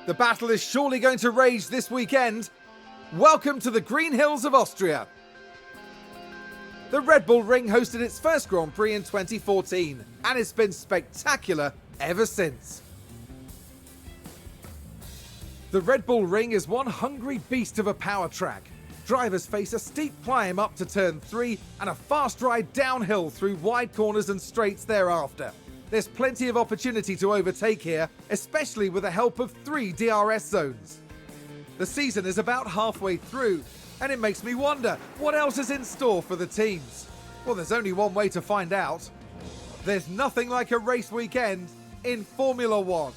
The battle is surely going to rage this weekend. Welcome to the Green Hills of Austria. The Red Bull Ring hosted its first Grand Prix in 2014, and it's been spectacular ever since. The Red Bull Ring is one hungry beast of a power track. Drivers face a steep climb up to turn 3 and a fast ride downhill through wide corners and straights thereafter. There's plenty of opportunity to overtake here, especially with the help of 3 DRS zones. The season is about halfway through, and it makes me wonder what else is in store for the teams. Well, there's only one way to find out. There's nothing like a race weekend in Formula One.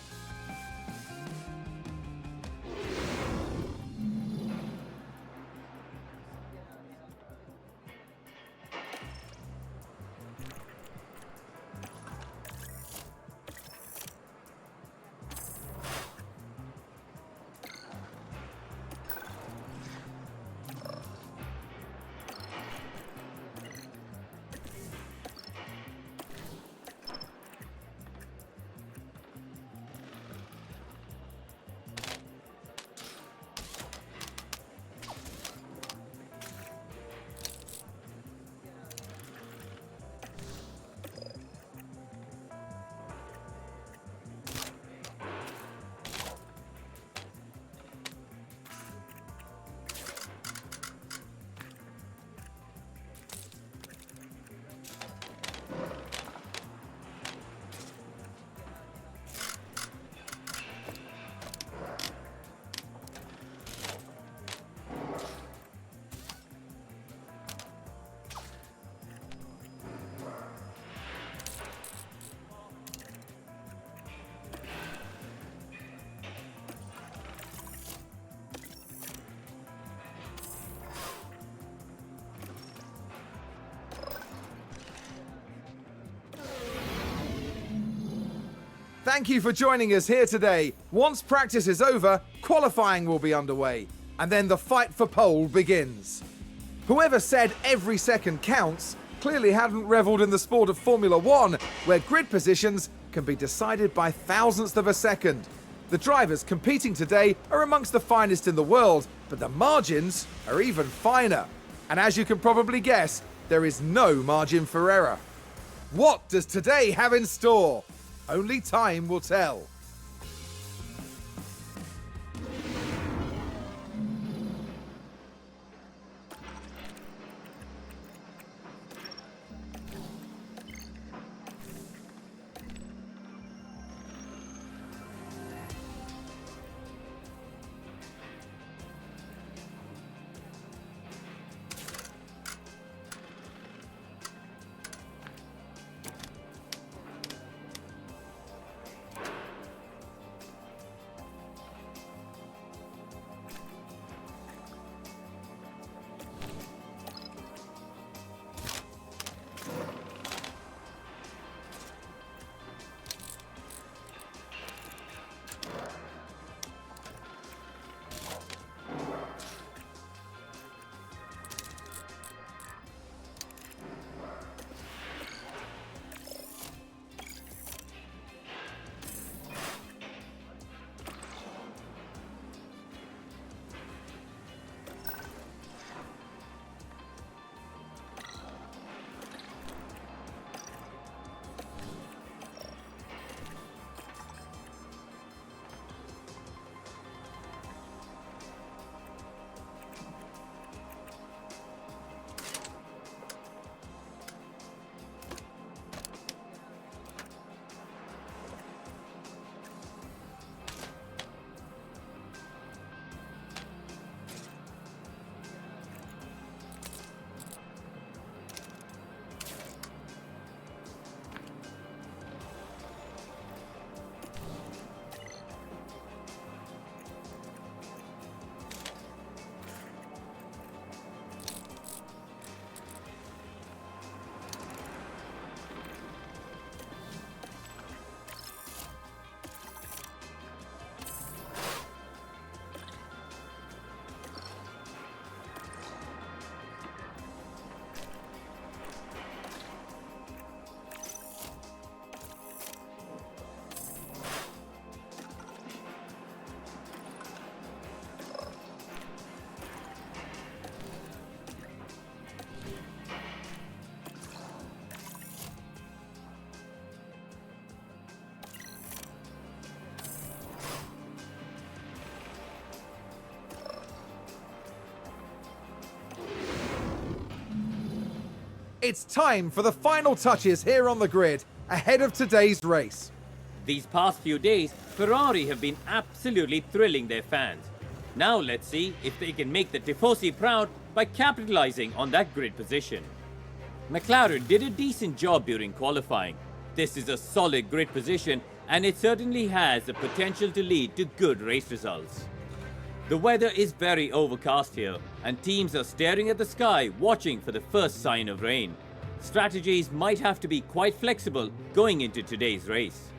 Thank you for joining us here today. Once practice is over, qualifying will be underway, and then the fight for pole begins. Whoever said every second counts clearly hadn't revelled in the sport of Formula One, where grid positions can be decided by thousandths of a second. The drivers competing today are amongst the finest in the world, but the margins are even finer. And as you can probably guess, there is no margin for error. What does today have in store? Only time will tell. It's time for the final touches here on the grid ahead of today's race. These past few days, Ferrari have been absolutely thrilling their fans. Now let's see if they can make the Tifosi proud by capitalizing on that grid position. McLaren did a decent job during qualifying. This is a solid grid position and it certainly has the potential to lead to good race results. The weather is very overcast here and teams are staring at the sky watching for the first sign of rain. Strategies might have to be quite flexible going into today's race.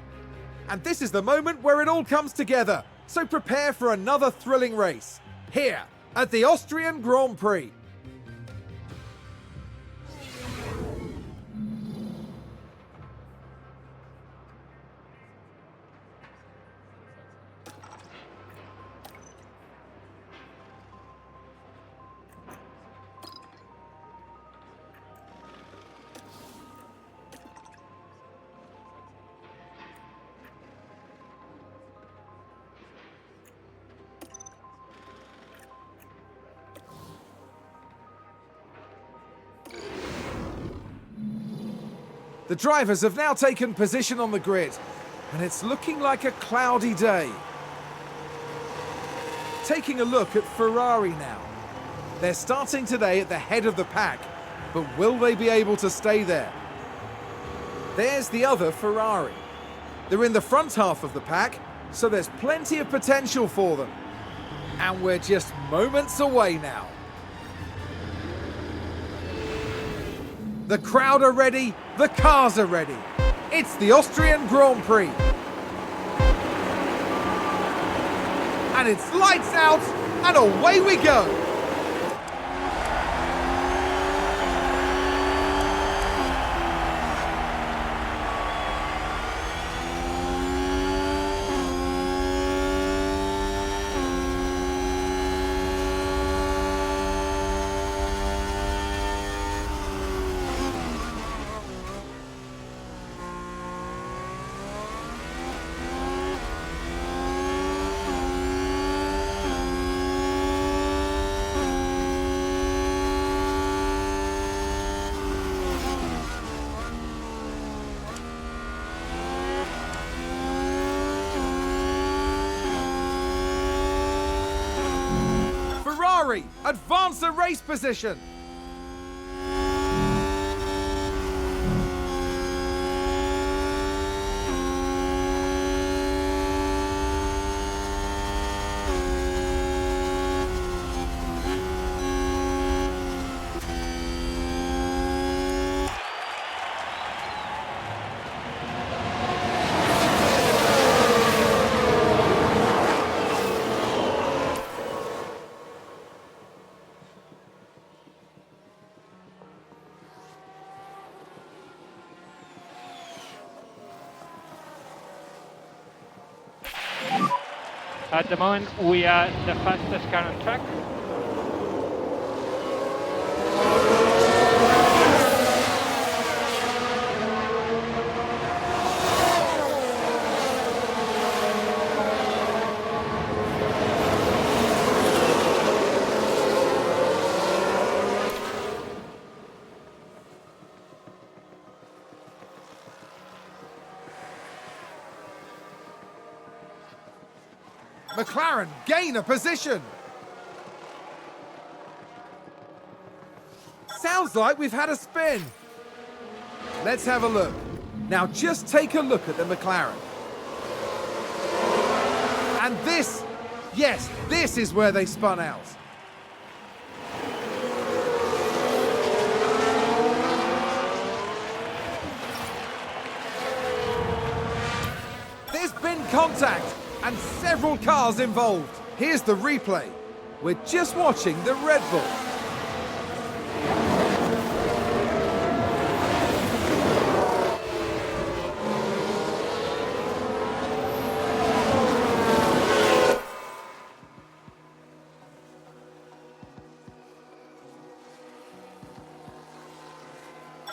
And this is the moment where it all comes together, so prepare for another thrilling race, here at the Austrian Grand Prix. The drivers have now taken position on the grid, and it's looking like a cloudy day. Taking a look at Ferrari now. They're starting today at the head of the pack, but will they be able to stay there? There's the other Ferrari. They're in the front half of the pack, so there's plenty of potential for them. And we're just moments away now. The crowd are ready, the cars are ready. It's the Austrian Grand Prix. And it's lights out, and away we go. Ferrari advance the race position. At the moment, we are the fastest car on track. McLaren gain a position. Sounds like we've had a spin. Let's have a look. Now just take a look at the McLaren. And this, yes, this is where they spun out. There's been contact. And several cars involved. Here's the replay. We're just watching the Red Bull.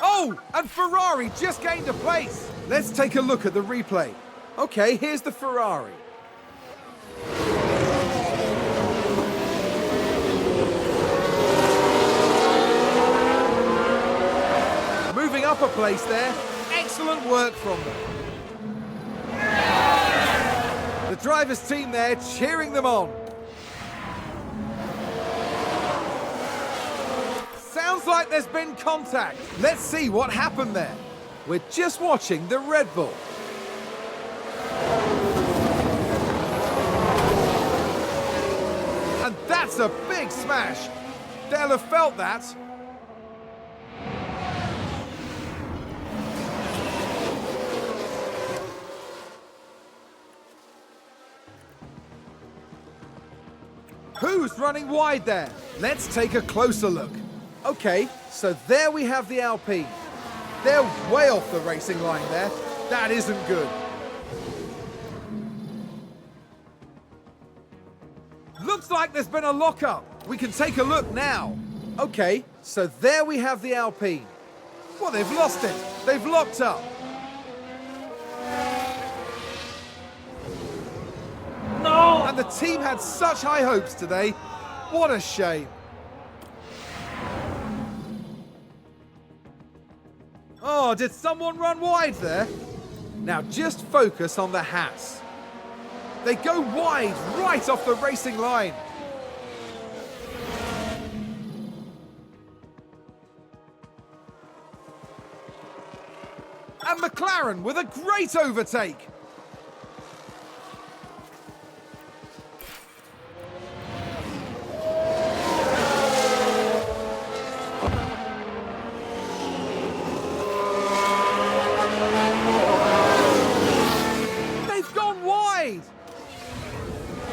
Oh, and Ferrari just gained a place. Let's take a look at the replay. Okay, here's the Ferrari. a place there. Excellent work from them. The driver's team there cheering them on. Sounds like there's been contact. Let's see what happened there. We're just watching the Red Bull. And that's a big smash. They'll have felt that. Who's running wide there? Let's take a closer look. Okay, so there we have the Alpine. They're way off the racing line there. That isn't good. Looks like there's been a lockup. We can take a look now. Okay, so there we have the Alpine. Well, they've lost it. They've locked up. No! And the team had such high hopes today. What a shame. Oh, did someone run wide there? Now just focus on the Haas. They go wide, right off the racing line. And McLaren with a great overtake.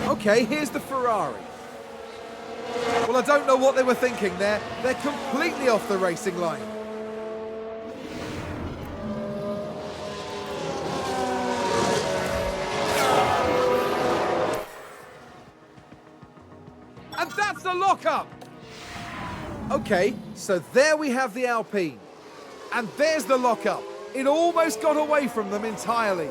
Okay, here's the Ferrari. Well, I don't know what they were thinking there. They're completely off the racing line. And that's the lockup. Okay, so there we have the Alpine. And there's the lockup. It almost got away from them entirely.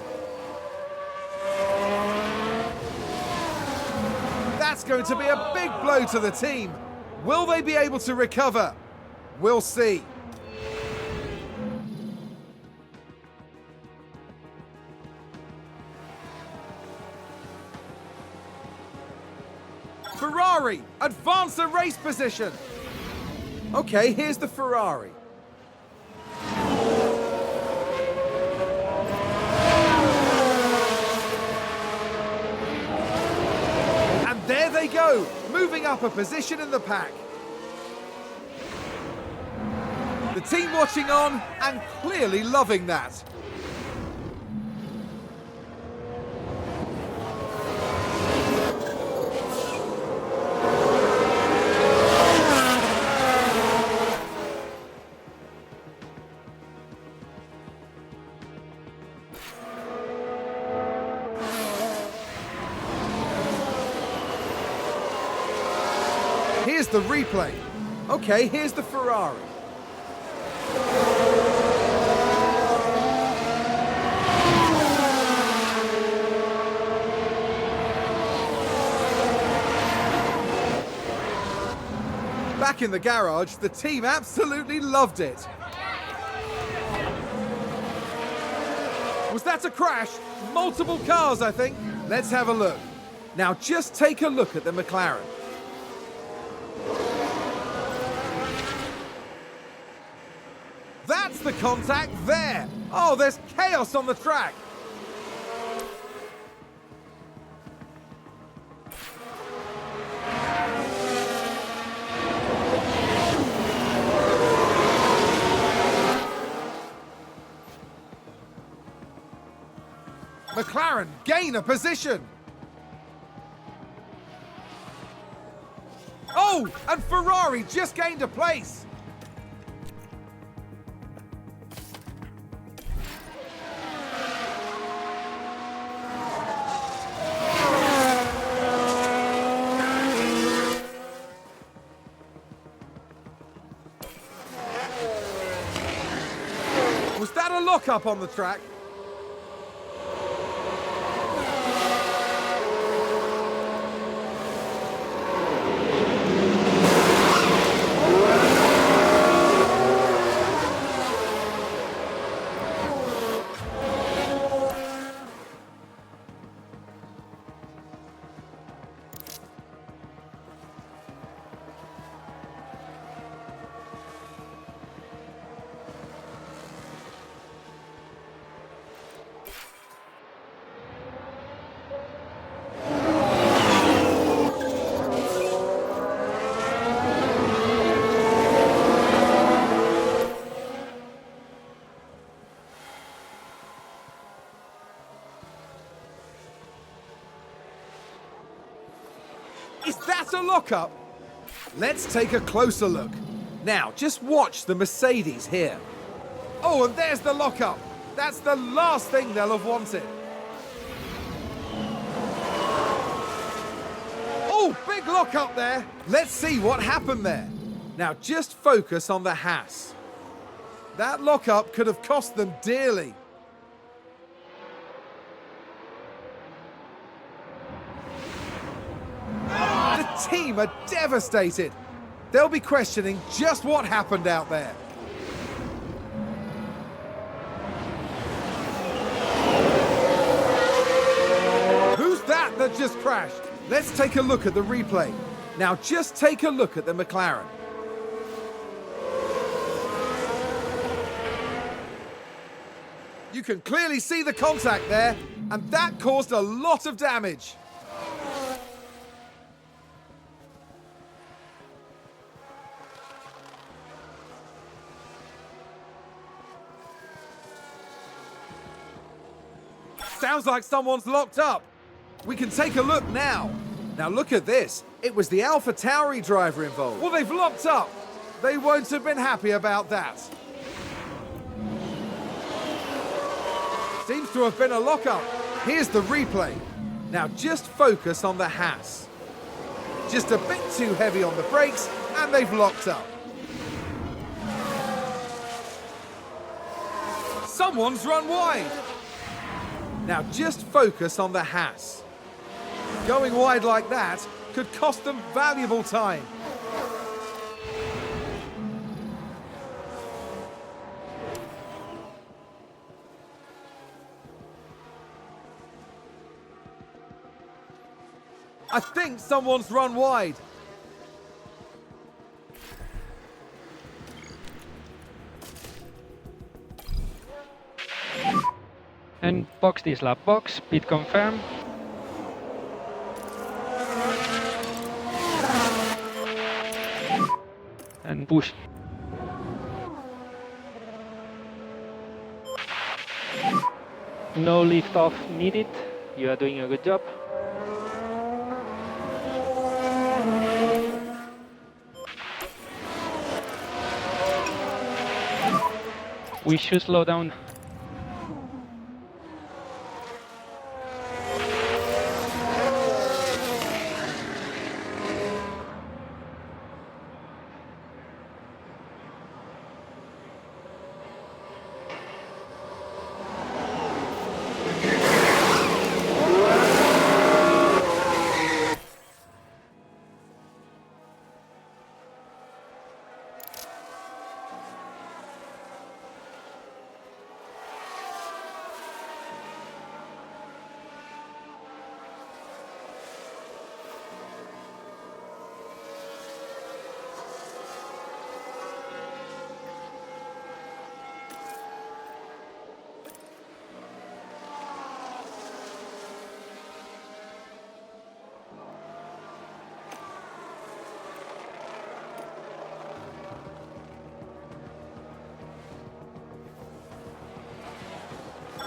That's going to be a big blow to the team. Will they be able to recover? We'll see. Ferrari, advance the race position. Okay, here's the Ferrari. There they go, moving up a position in the pack. The team watching on and clearly loving that. Here's the replay. Okay, here's the Ferrari. Back in the garage, the team absolutely loved it. Was that a crash? Multiple cars, I think. Let's have a look. Now just take a look at the McLaren. That's the contact there. Oh, there's chaos on the track. McLaren gain a position. Oh, and Ferrari just gained a place. Was that a lock-up on the track? Is that a lockup? Let's take a closer look. Now, just watch the Mercedes here. Oh, and there's the lockup. That's the last thing they'll have wanted. Oh, big lockup there. Let's see what happened there. Now, just focus on the Haas. That lockup could have cost them dearly. The team are devastated. They'll be questioning just what happened out there. Who's that just crashed? Let's take a look at the replay. Now just take a look at the McLaren. You can clearly see the contact there, and that caused a lot of damage. Sounds like someone's locked up. We can take a look now. Now look at this. It was the AlphaTauri driver involved. Well, they've locked up. They won't have been happy about that. Seems to have been a lockup. Here's the replay. Now just focus on the Haas. Just a bit too heavy on the brakes, and they've locked up. Someone's run wide. Now just focus on the Haas. Going wide like that could cost them valuable time. I think someone's run wide. And box this lap box, pit confirm. And push. No lift off needed. You are doing a good job. We should slow down.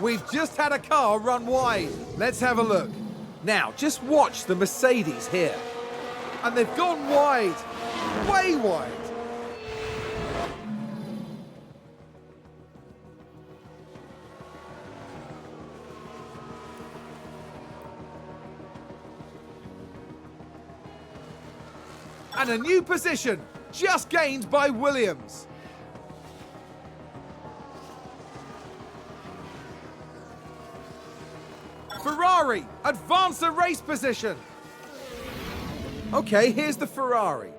We've just had a car run wide. Let's have a look. Now, just watch the Mercedes here. And they've gone wide. Way wide. And a new position, just gained by Williams. Ferrari, advance a race position. Okay, here's the Ferrari.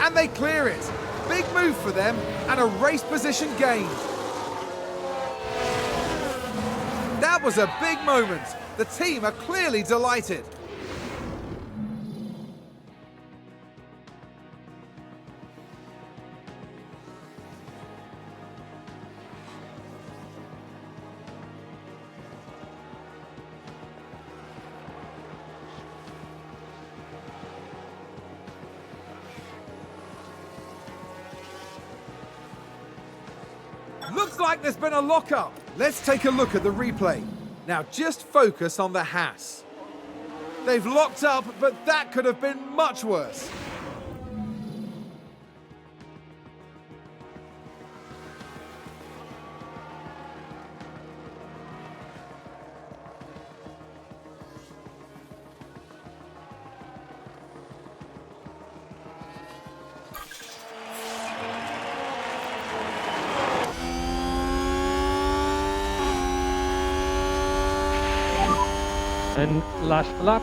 And they clear it. Big move for them and a race position gained. That was a big moment. The team are clearly delighted. Looks like there's been a lock-up. Let's take a look at the replay. Now just focus on the Haas. They've locked up, but that could have been much worse. And last lap.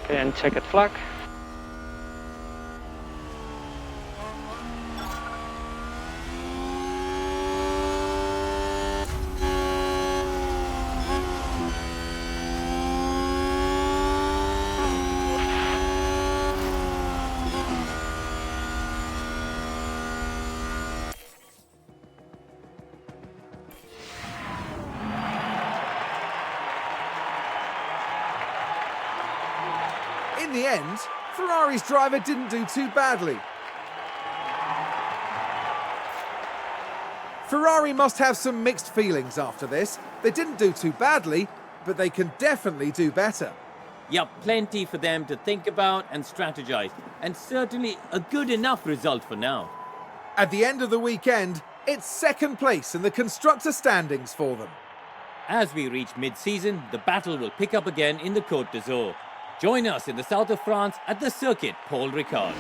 And checkered flag. In the end, Ferrari's driver didn't do too badly. Ferrari must have some mixed feelings after this. They didn't do too badly, but they can definitely do better. Yep, plenty for them to think about and strategize, and certainly a good enough result for now. At the end of the weekend, it's second place in the constructor standings for them. As we reach mid-season, the battle will pick up again in the Côte d'Azur. Join us in the south of France at the circuit Paul Ricard.